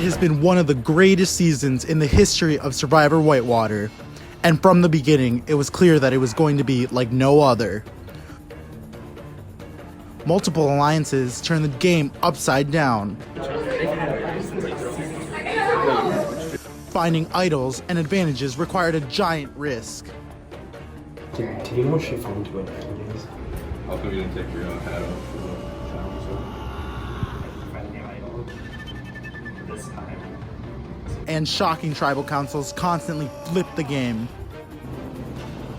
has been one of the greatest seasons in the history of Survivor Whitewater, and from the beginning, it was clear that it was going to be like no other. Multiple alliances turned the game upside down. Finding idols and advantages required a giant risk. Do you know what she found to advantages? How come you didn't take your hat off for the challenge? This time. And shocking tribal councils constantly flipped the game.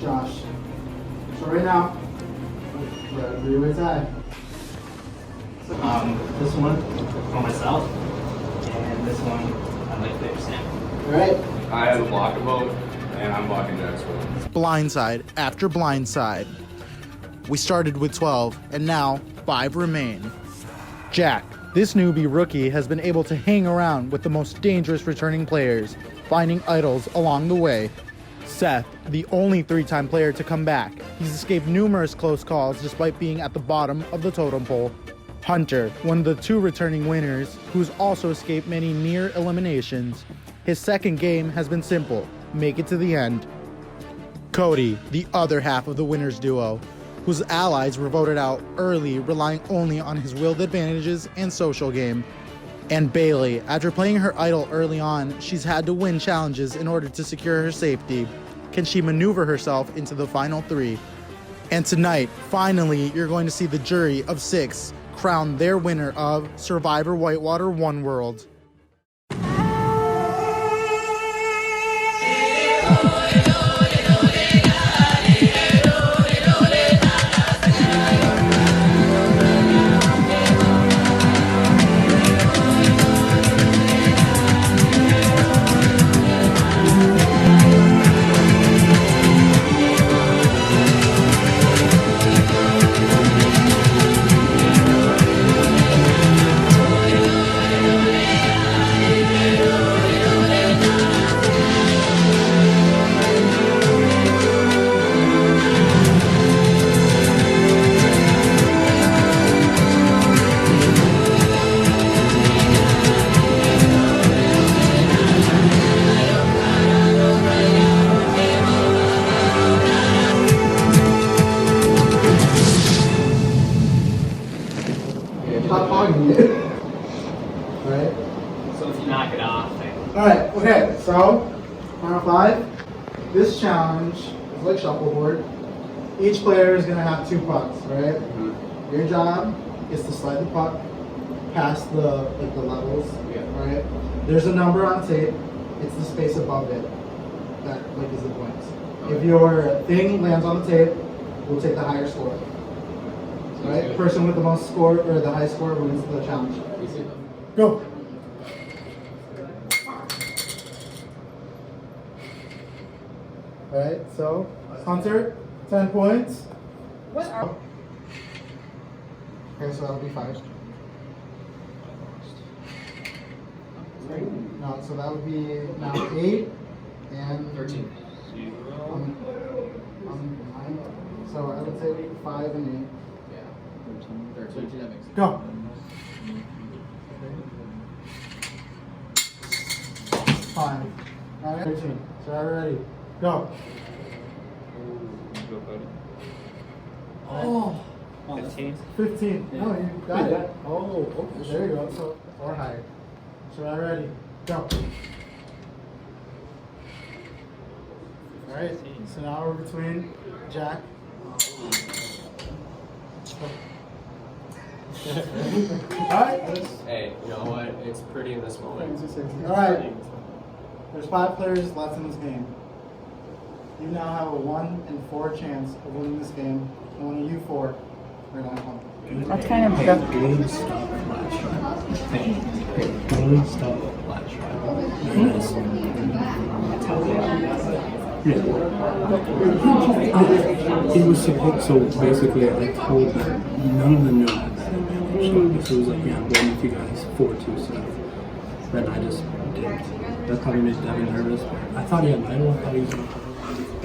Josh, so right now, where you at? This one for myself, and this one I'd like to Sam. Alright. I have a block vote, and I'm blocking Jack's vote. Blindside after blindside. We started with 12, and now 5 remain. Jack, this newbie rookie, has been able to hang around with the most dangerous returning players, finding idols along the way. Seth, the only 3-time player to come back. He's escaped numerous close calls despite being at the bottom of the totem pole. Hunter, one of the 2 returning winners, who's also escaped many near eliminations. His second game has been simple: make it to the end. Cody, the other half of the winners duo, whose allies were voted out early, relying only on his willed advantages and social game. And Bailey, after playing her idol early on, she's had to win challenges in order to secure her safety. Can she maneuver herself into the final 3? And tonight, finally, you're going to see the jury of 6 crown their winner of Survivor Whitewater One World. Stop hogging it. Alright? So if you knock it off, then... Alright, okay, so, final 5. This challenge is like shuffleboard. Each player is going to have 2 pucks, right? Mm-hmm. Your job is to slide the puck past the levels, right? There's a number on tape. It's the space above it that is the points. If your thing lands on the tape, we'll take the higher score. Right? Person with the most score or the high score wins the challenge. Go. Alright, so Hunter, 10 points. What are... Okay, so that'll be 5. No, so that would be now 8 and 13. 9. So I would say 5 and 8. 13, that makes sense. Go. Fine. Alright, 13. So are you ready? Go. Oh. 15. 15. Yeah. No, you got it. Oh, okay. There you go. So, or higher. So are you ready? Go. Alright. So now we're between Jack. Alright. Hey, you know what? It's pretty in this moment. Alright. There's 5 players left in this game. You now have a 1 in 4 chance of winning this game. And one of you 4 are going home. That's kind of tough. Game stop last try. Game stop last It was supposed, so basically I told them none of them knew I was so it was like, yeah, I'm going with you guys, 4-2 stuff. Then I just didn't. That probably made Devin nervous. I thought he had I thought he was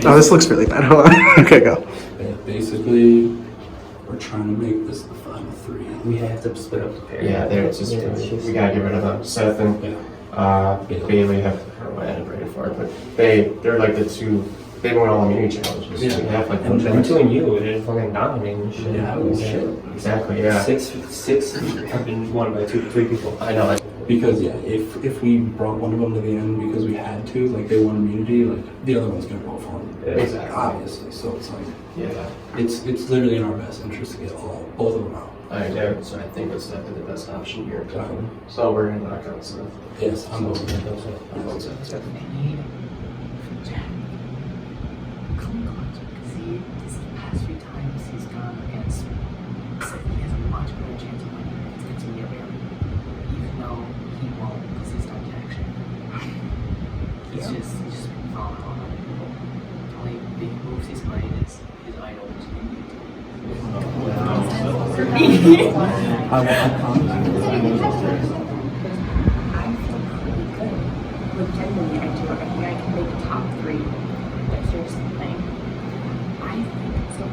Oh, this looks really bad. Hold on. Okay, go. Basically, we're trying to make this the final 3. We have to split up the pair. Yeah, there it's just we gotta get rid of them. Seth and Bailey have, I don't know, I had it ready for it, but they're like the two, they won all immunity challenges. Yeah. We have like And one between you, it is fucking dominating and shit. Yeah, well, shit. Exactly, yeah. Six have been won by three people. I know. Because yeah, if we brought one of them to the end because we had to, like they won immunity, like the other one's gonna go for them. Yeah. Exactly. Obviously, so it's like Yeah. it's literally in our best interest to get both of them out. I do. So I think that's definitely the best option here. So we're gonna knock out Seth. Yes, I'm voting. I'm voting Seth. See, these past few times he's gone against Seth, he has a much better chance of winning against me, even though he won't because he's not action. He's just phenomenal on other people. The only big moves he's playing is his idols. For me. I promise you. I feel pretty good. Legitimately, I do. I think I can make top 3. But here's the thing. I think so.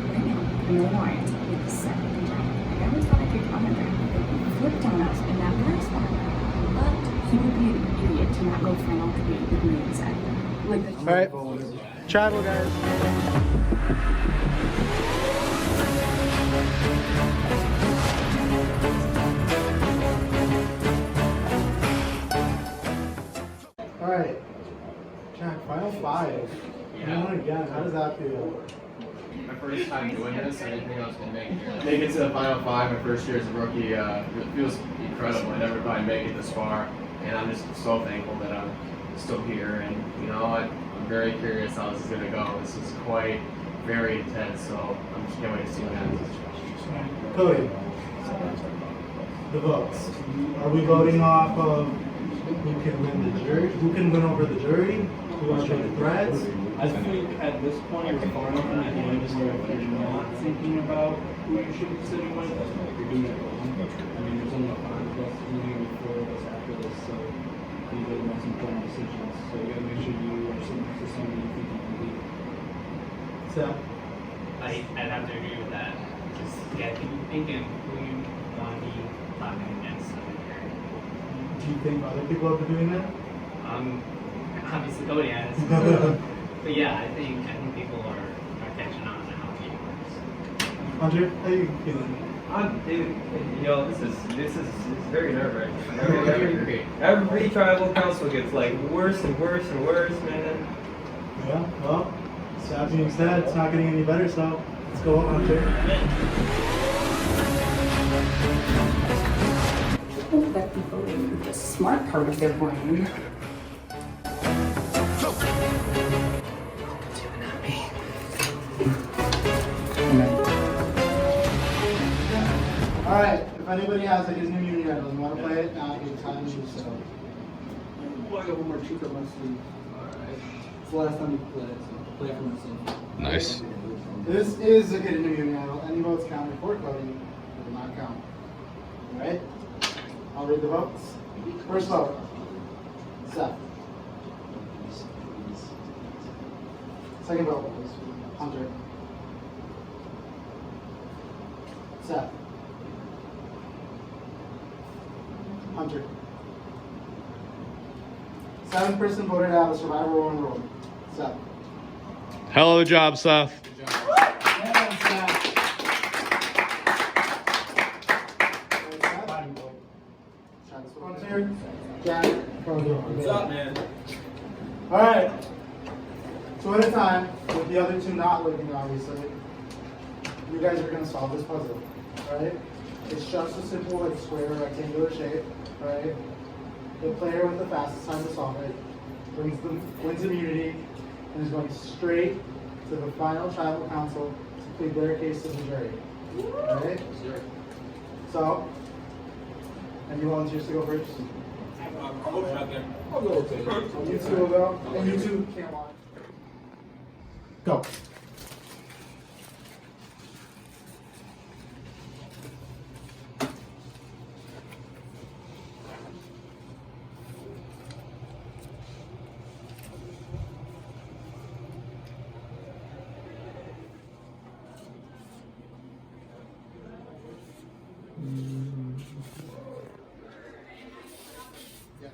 Right now, I'm reliant with the second job. I always thought I could counter that. They flipped on us in that last one. But he would be an idiot to not go final 3 with me inside. Like the All right, Chadwell, guys. All right, Jack, final 5. You won again. How does that feel? My first time doing this, I didn't think I was going to make it to the final 5. My first year as a rookie, it feels incredible. I never thought I'd make it this far, and I'm just so thankful that I'm still here. And you know, I'm very curious how this is going to go. This is quite very intense, so I'm just can't wait to see what happens. Cody, the votes. Are we voting off of who can win the jury? Who can win over the jury? Who wants to make threats? I think at this point we're far enough in the game to where if you're not thinking about who you should consider winning, you're doing it wrong. I mean, there's only 5 of us, only 4 of us after this, so these are the most important decisions. So you gotta make sure you are sitting next to somebody you think you can beat. So, I'd have to agree with that. Just yeah, thinking who you want to be talking against. do you think other people have been doing that? Obviously Cody has. But yeah, I think people are catching on to how the game works. Hunter, how you feeling? This is very nerve-wracking. Every tribal council gets like worse and worse and worse, man. Yeah, well, so that being said, it's not getting any better, so let's go on, Hunter. people that be voting with the smart part of their brain. Alright, if anybody has like his new immunity idol and want to play it, now it's time to do so. Well, I got one more trick up my sleeve. Alright. It's the last time you play it, so play it for myself. Nice. This is a good immunity idol. Any votes counted for voting will not count. Alright? I'll read the votes. First vote. Seth. Second vote. Hunter. Seth. Hunter. 7th person voted out of Survivor One World. Seth. Hell of a job, Seth. Hunter. Jack. What's up, man? Alright. So at a time, with the other two not living, obviously, you guys are going to solve this puzzle. Alright? It's just a simple, like, square rectangular shape. Right? The player with the fastest time to solve it wins immunity and is going straight to the final tribal council to plead their case to the jury. Alright? So, any volunteers to go first? I'll go take it. You two will go, and you two can't watch. Go. Yeah.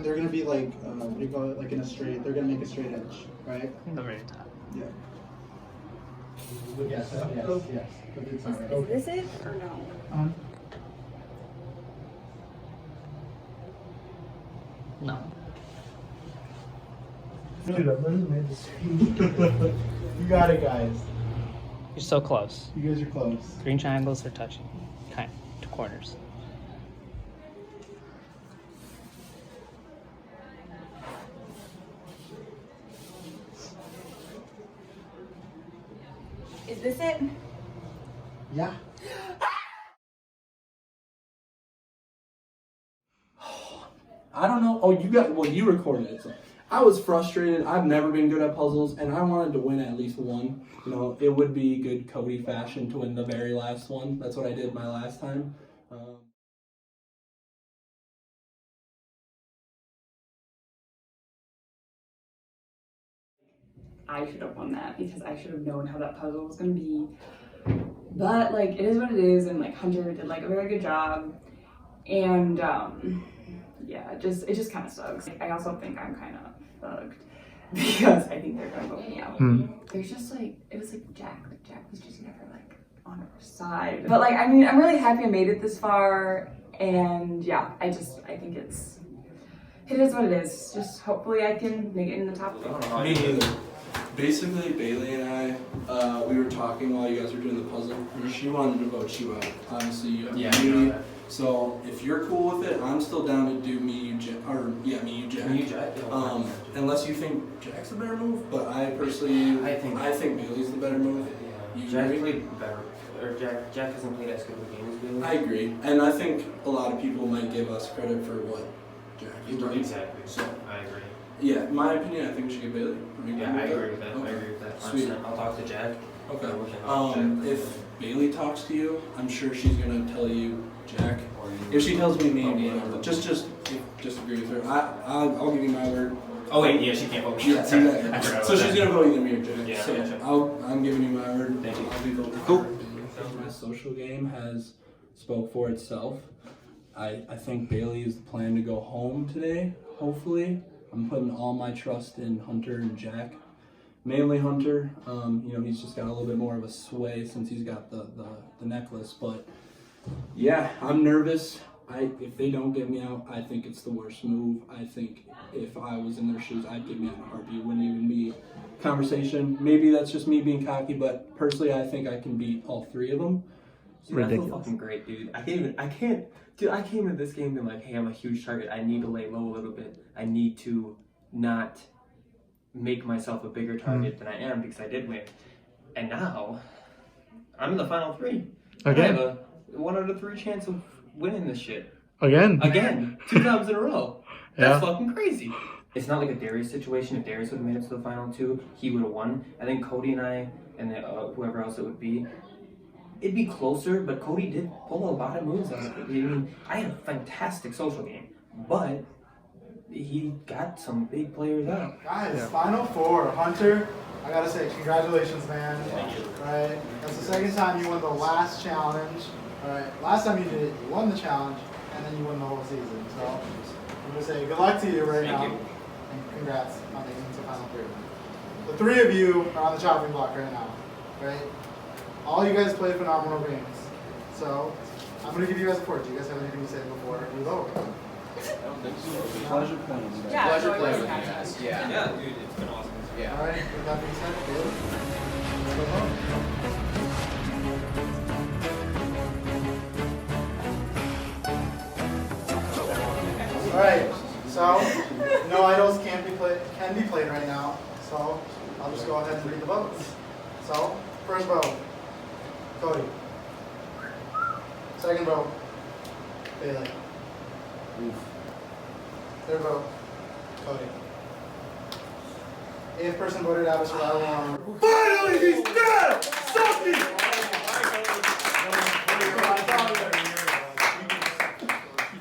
they're gonna be like what do you call it? Like in a straight. They're gonna make a straight edge, right? The very top. Yeah. Yes. Yes. But it's not right. Is this it or no? No. Dude, I've never made this. You got it, guys. You're so close. You guys are close. Green triangles are touching. Kind to corners. Is this it? Yeah. I don't know. Oh, you recorded it. So I was frustrated. I've never been good at puzzles, and I wanted to win at least one. You know, it would be good Cody fashion to win the very last one. That's what I did my last time. I should have won that because I should have known how that puzzle was going to be. But like, it is what it is, and like Hunter did like a very good job. And yeah, it just kind of sucks. I also think I'm kind of fucked because I think they're gonna vote me out. There's just like, it was like Jack was just never like on our side. But like, I mean, I'm really happy I made it this far, and yeah, I think it is what it is. Just hopefully I can make it in the top 3. Me neither. Basically, Bailey and I, we were talking while you guys were doing the puzzle. She wanted to vote you out. Obviously, you have immunity. So if you're cool with it, I'm still down to do me, you, Jack. Unless you think Jack's the better move, but I personally, I think Bailey's the better move. You Jack agree? played better. Or Jack hasn't played as good of a game as Bailey. I agree, and I think a lot of people might give us credit for what Jack is doing. Exactly. So I agree. yeah, in my opinion, I think we should get Bailey. Yeah, I agree with that. Okay. I agree with that. Sweet. I'll talk to Jack. Okay. If Bailey talks to you, I'm sure she's gonna tell you Jack. If she tells me whatever. Just agree with her. I'll give you my word. Oh wait, yeah, she can't vote me. Yeah, exactly. So she's gonna vote either me or Jack. Yeah, so yeah. I'm giving you my word. Thank you. I'll be voting. Cool. My social game has spoke for itself. I think Bailey is the plan to go home today. Hopefully, I'm putting all my trust in Hunter and Jack. Mainly Hunter. You know, he's just got a little bit more of a sway since he's got the necklace. But yeah, I'm nervous. If they don't get me out, I think it's the worst move. I think if I was in their shoes, I'd get me out in a heartbeat. It wouldn't even be conversation. Maybe that's just me being cocky, but personally, I think I can beat all 3 of them. Dude, I feel fucking great, dude. I came into this game being like, hey, I'm a huge target. I need to lay low a little bit. I need to not make myself a bigger target than I am because I did win. And now, I'm in the final 3. Okay. I have a 1 out of 3 chance of winning this shit. Again? 2 times in a row. That's Yeah. fucking crazy. It's not like a Darius situation. If Darius would have made it to the final 2, he would have won. I think Cody and I, and whoever else it would be, it'd be closer, but Cody did pull a lot of moves on it. I mean, I had a fantastic social game, but he got some big players out. Guys, final 4. Hunter, I gotta say, congratulations, man. Thank you. Right? That's the second time you won the last challenge. Alright, last time you did it, you won the challenge, and then you won the whole season. So, I'm gonna say good luck to you right now. Thank you. And congrats on making it to final 3. The 3 of you are on the chopping block right now. Right? All you guys play phenomenal games. So, I'm gonna give you guys a 4. Do you guys have anything to say before we vote? Pleasure playing. Yeah, Pleasure so playing with you guys. guys. Yeah. Yeah, dude, it's been awesome. Yeah. Alright, with that being said, Bailey, let's go vote. Alright, so no idols can be played right now. So I'll just go ahead and read the votes. So, first vote, Cody. Second vote, Bailey. Third vote, Cody. 8th person voted out of survival round. Finally, he's dead! Something!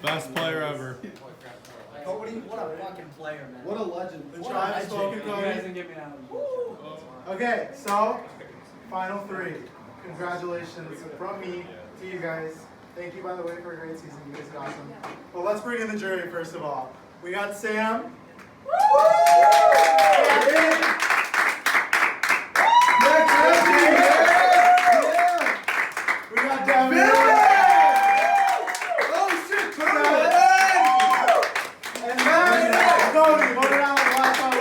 Best player ever. Cody, what a fucking player, man. What a legend. The What a tribe legend. spoken, You Cody. guys didn't get me out. Okay, so final 3. Congratulations from me to you guys. Thank you, by the way, for a great season. You guys are awesome. Well, let's bring in the jury first of all. We got Sam. We got Devin. Oh shit, and then Cody voted out the last one.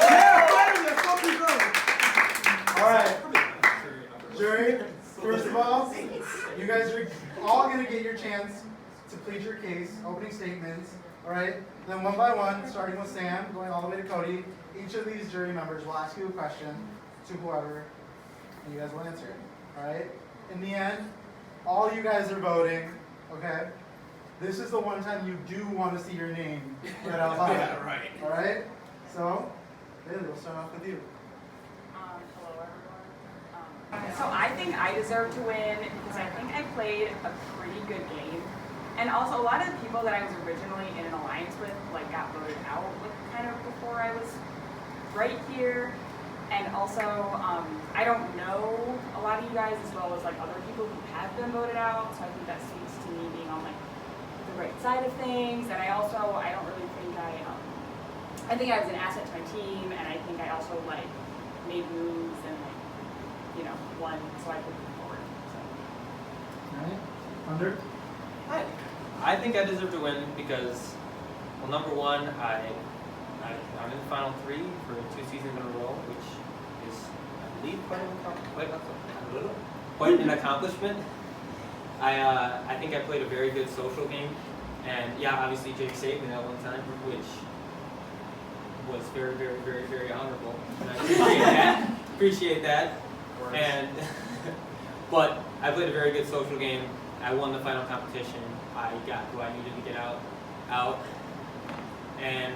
All right, jury. First of all, you guys are all gonna get your chance to plead your case, opening statements. All right. Then one by one, starting with Sam, going all the way to Cody. Each of these jury members will ask you a question to whoever, and you guys will answer it. All right. In the end, all you guys are voting. Okay. This is the one time you do want to see your name read out loud. Yeah, right. All right. So, Bailey, we'll start off with you. Hello, everyone. So I think I deserve to win because I think I played a pretty good game. And also, a lot of the people that I was originally in an alliance with, like, got voted out, like, kind of before I was right here. And also, I don't know a lot of you guys as well as, like, other people who have been voted out. So I think that speaks to me being on, like, the right side of things. And I don't really think I think I was an asset to my team. And I think I also, like, made moves and, like, you know, won so I could move forward. So. All right. Under. I think I deserve to win because, well, number one, I'm in the final three for 2 seasons in a row, which is, I believe, quite an accomplishment. I think I played a very good social game, and yeah, obviously Jake saved me that one time, which was very, very, very, very honorable, and I appreciate that. And but I played a very good social game. I won the final competition. I got who I needed to get out, and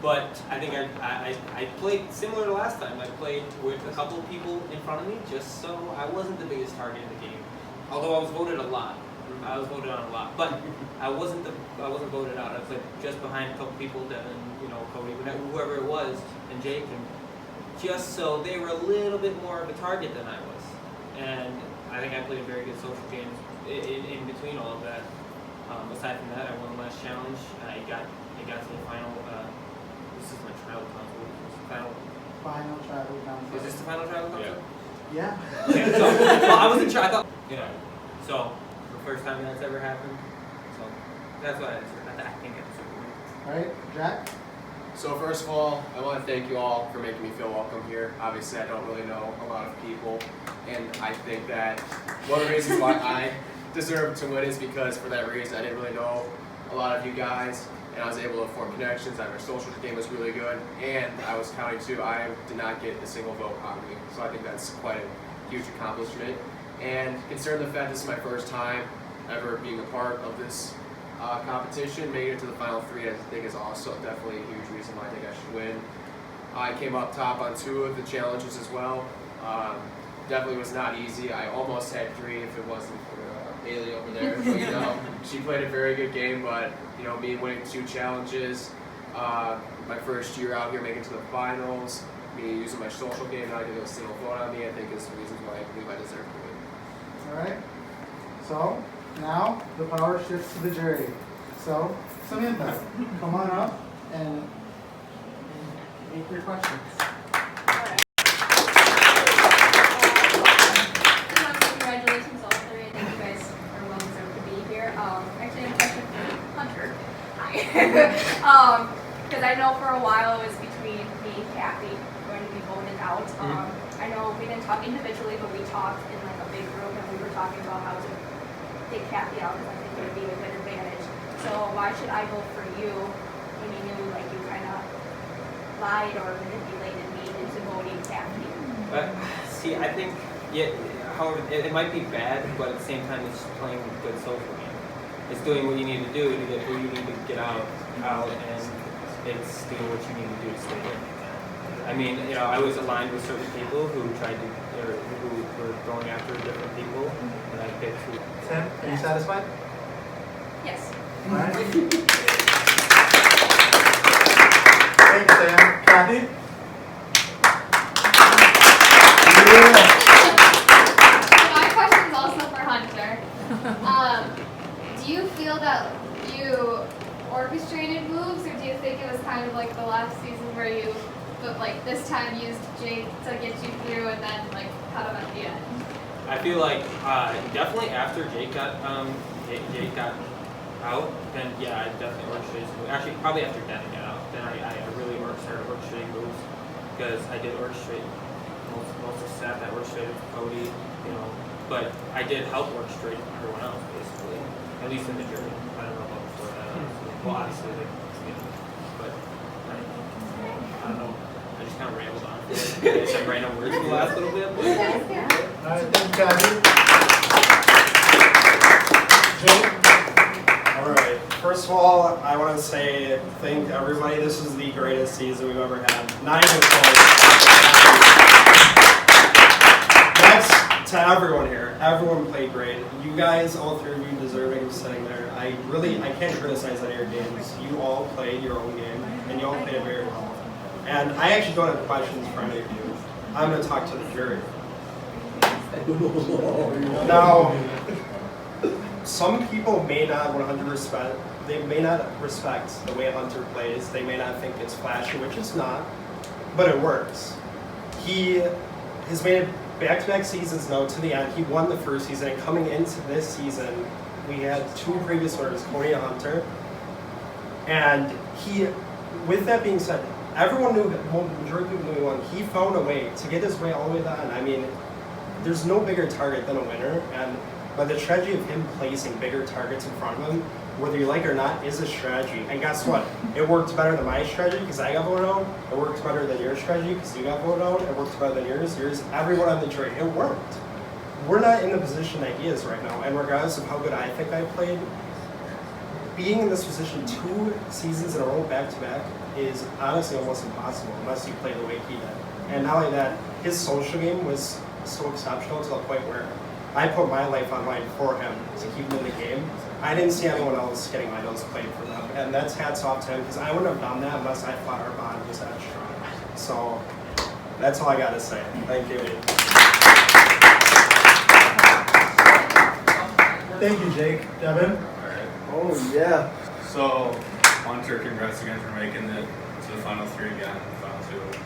but I think I played similar to last time. I played with a couple of people in front of me, just so I wasn't the biggest target in the game. Although I was voted a lot, I was voted on a lot, but I wasn't voted out. I played just behind a couple people, Devin, Cody, whoever it was, and Jake, and just so they were a little bit more of a target than I was, and I think I played a very good social game in between all of that. Aside from that, I won the last challenge. I got to the final. This is my tribal council. Final tribal council. Is this the final tribal council? Yeah. So, well, I wasn't sure. I thought. Yeah. So the first time that's ever happened. So that's what I think I deserve to win. All right, Jack. So first of all, I want to thank you all for making me feel welcome here. Obviously, I don't really know a lot of people, and I think that one of the reasons why I deserve to win is because for that reason, I didn't really know a lot of you guys, and I was able to form connections. Our social game was really good, and I was counting too. I did not get a single vote on me, so I think that's quite a huge accomplishment. And considering the fact this is my first time ever being a part of this competition, making it to the final three, I think is also definitely a huge reason why I think I should win. I came up top on 2 of the challenges as well. Definitely was not easy. I almost had 3 if it wasn't for Haley over there. But, she played a very good game, but me winning 2 challenges, my first year out here making it to the finals, me using my social game, not getting a single vote on me, I think is the reasons why I believe I deserve to win. All right. So now the power shifts to the jury. So Samantha, come on up and make your questions. Congratulations, all 3. I think you guys are well deserved to be here. Actually, I have a question for Hunter. Hi. Because I know for a while it was between me and Kathy going to be voted out. I know we didn't talk individually, but we talked in like a big group, and we were talking about how to take Kathy out because I think it would be a good advantage. So why should I vote for you when you knew like you kind of lied or manipulated me into voting Kathy? See, I think, however, it might be bad, but at the same time, it's playing a good social game. It's doing what you need to do to get who you need to get out, and it's doing what you need to do to stay in. I mean, I was aligned with certain people who who were going after different people, and I picked who. Sam, are you satisfied? Yes. All right. Thanks, Sam. Kathy? My question is also for Hunter. Do you feel that you kind of like the last season where you, but like this time used Jake to get you through and then like cut him at the end? I feel like definitely after Jake got out, then yeah, I definitely orchestrated. Actually, probably after Denny got out, then I really started orchestrating moves because I did orchestrate most of the staff. I orchestrated Cody, you know, but I did help orchestrate everyone else basically, at least in the journey. I don't know about before that. Well, obviously, like, you know, but I don't know. I just kind of rambled on. Some random words for the last little bit. But. All right, thank you, Jake. All right. First of all, I want to say thank everybody. This is the greatest season we've ever had. Not even close. Next to everyone here. Everyone played great. You guys, all three of you, deserving of sitting there. I can't criticize any of your games. You all played your own game, and you all played it very well. And I actually don't have questions for any of you. I'm going to talk to the jury. Now, some people may not 100% respect the way Hunter plays. They may not think it's flashy, which it's not, but it works. He has made it back-to-back seasons now to the end. He won the first season, and coming into this season, we had two previous winners, Cody and Hunter. And with that being said, everyone knew, majority of people knew he won. He found a way to get his way all the way to the end. I mean, there's no bigger target than a winner, but the strategy of him placing bigger targets in front of him, whether you like it or not, is a strategy. And guess what? It worked better than my strategy because I got voted out. It worked better than your strategy because you got voted out. It worked better than yours. Everyone on the jury. It worked. We're not in the position that he is right now, and regardless of how good I think I played, being in this position 2 seasons in a row back-to-back is honestly almost impossible unless you play the way he did. And not only that, his social game was so exceptional to the point where I put my life on line for him to keep him in the game. I didn't see anyone else getting idols played for them, and that's hats off to him because I wouldn't have done that unless I thought our bond was that strong. So that's all I got to say. Thank you. Thank you, Jake. Devin? Alright. Oh, yeah. So, Hunter, congrats again for making it to the final 3 again, final 2.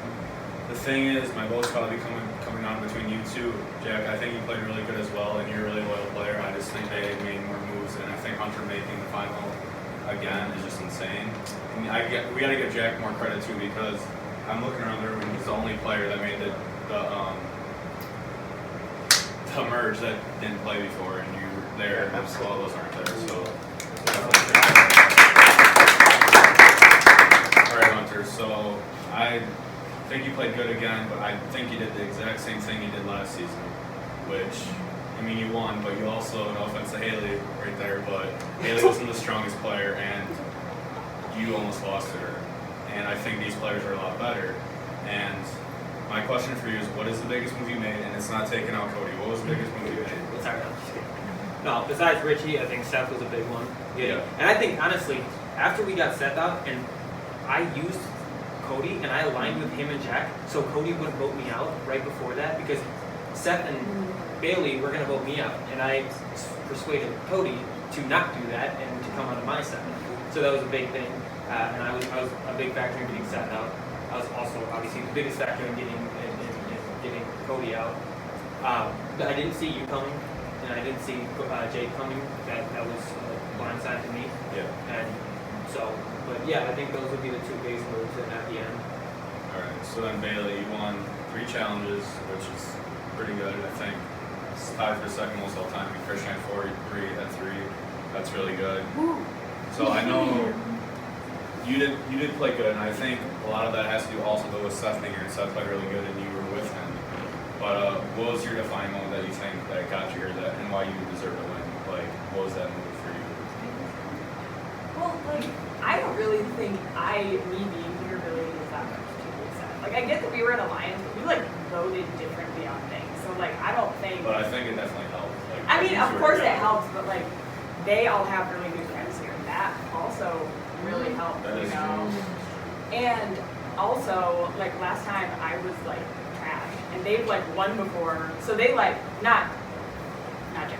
The thing is, my vote's probably coming on between you two. Jack, I think you played really good as well, and you're a really loyal player. I just think they made more moves, and I think Hunter making the final again is just insane. And we got to give Jack more credit too because I'm looking around the room, and he's the only player that made the merge that didn't play before, and you were there, and most of all those aren't there. So. All right, Hunter. So I think you played good again, but I think you did the exact same thing you did last season, which, I mean, you won, but you also, no offense to Haley right there, but Haley wasn't the strongest player, and you almost lost to her. And I think these players are a lot better. And my question for you is, what is the biggest move you made? And it's not taking out Cody. What was the biggest move you made? Sorry, I'm just kidding. No, besides Richie, I think Seth was a big one. Yeah. And I think, honestly, after we got Seth out, and I used Cody, and I aligned with him and Jack, so Cody wouldn't vote me out right before that, because Seth and Bailey were going to vote me out, and I persuaded Cody to not do that and to come onto my side. So that was a big thing, and I was a big factor in getting Seth out. I was also obviously the biggest factor in getting Cody out. I didn't see you coming, and I didn't see Jake coming. That was blindside to me. Yeah. And so, but yeah, I think those would be the 2 biggest moves at the end. All right. So then Bailey, you won 3 challenges, which is pretty good. I think it's tied for second most all time. Christian had 43 at 3. That's really good. So I know you did play good, and I think a lot of that has to do also though with Seth being here. Seth played really good, and you were with him. But what was your defining moment that you think that got you here, and why you deserve to win? Like, what was that move for you? Well, like, I don't really think me being here really is that much to do with Seth. Like, I get that we were in alliance, but we like voted differently on things. So like, I don't think. But I think it definitely helped. Like, I mean, of course it helps, but like, they all have really good friends here. That also really helped, That is you know. true. And also, like last time, I was like trash, and they've like won before, so they like not Jack.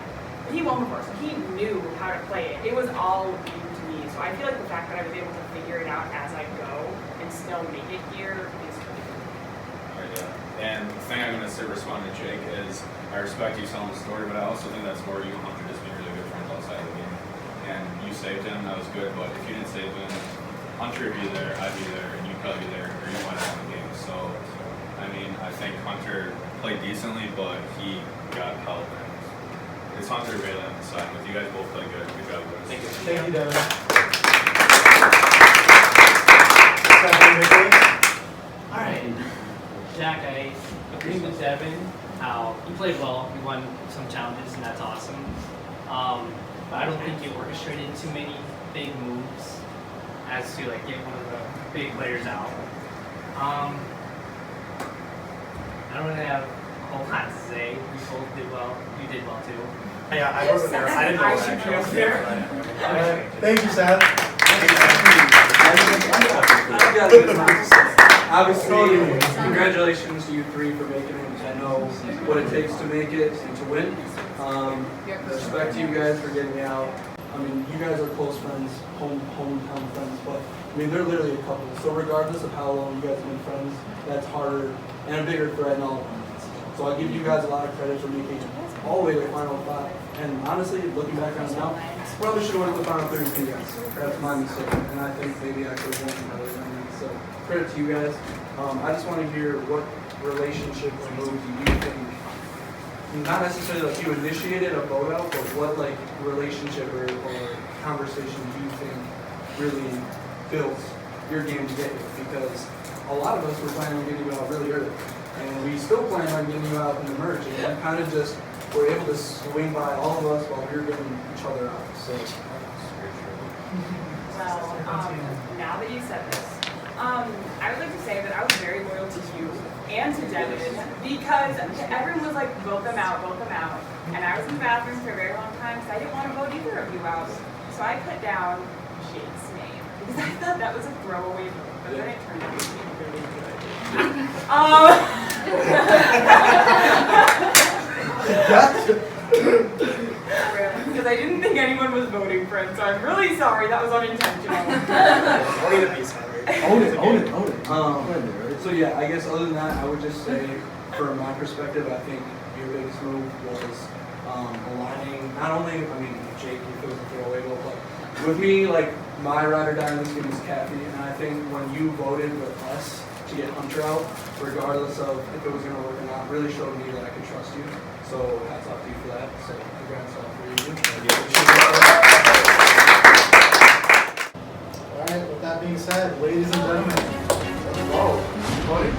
He won before, so he knew how to play it. It was all new to me, so I feel like the fact that I was able to figure it out as I go still make it here is really good. Right, yeah. And the thing I'm going to say respond to Jake is I respect you telling the story, but I also think that's more you and Hunter just being really good friends outside of the game. And you saved him, that was good, but if you didn't save him, Hunter would be there, I'd be there, and you'd probably be there, or you might have won the game. So, I mean, I think Hunter played decently, but he got help. And it's Hunter Bailey on the side, but you guys both played good. Good job, guys. Thank you. Thank you, Devin. All right, Jack, I agree with Devin how he played well. We won some challenges, and that's awesome. But I don't think you orchestrated too many big moves as to like get one of the big players out. I don't really have a whole lot to say. We both did well. You did well too. Yeah, I wasn't there. I didn't know I what should actually be was up there. Thank you, Seth. I've got good things to say. Obviously, congratulations to you three for making it. I know what it takes to make it and to win. Respect to you guys for getting me out. I mean, you guys are close friends, hometown friends, but I mean, they're literally a couple. So regardless of how long you guys have been friends, that's harder and a bigger threat in all of them. So I give you guys a lot of credit for making it all the way to the final 5. And honestly, looking back on it now, probably should have went to the final 3 with you guys. That's my mistake. And I think maybe I could have won better than that. So credit to you guys. I just want to hear what relationship or move do you think, not necessarily like you initiated a vote out, but what like relationship or conversation do you think really builds your game to get here? Because a lot of us were planning on getting you out really early. And we still plan on getting you out in the merge. And we kind of just were able to swing by all of us while we were getting each other out. So. Well, now that you said this, I would like to say that I was very loyal to you and to Devin because everyone was like, vote them out, vote them out. And I was in the bathroom for a very long time because I didn't want to vote either of you out. So I put down Jake's name because I thought that was a throwaway vote, but then it turned out to be really good. Because I didn't think anyone was voting for him, so I'm really sorry. That was unintentional. Only the peace sign. Own it. So yeah, I guess other than that, I would just say, from my perspective, I think your biggest move was aligning. Not only, I mean, Jake, if it was a throwaway vote, but with me, like my ride or die in this game is Kathy, and I think when you voted with us to get Hunter out, regardless of if it was going to work or not, really showed me that I could trust you. So hats off to you for that. So congrats all for you. All right, with that being said, ladies and gentlemen, let's go. Voting.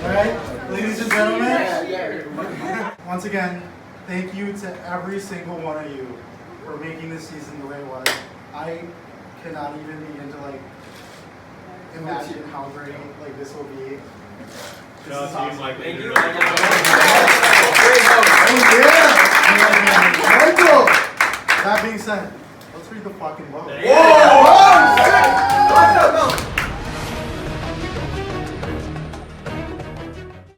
Alright, ladies and gentlemen, once again, thank you to every single one of you for making this season the way it was. I cannot even begin to imagine how great this will be. This is awesome. Thank you. Oh yeah! Michael! That being said, let's read the fucking vote. Whoa!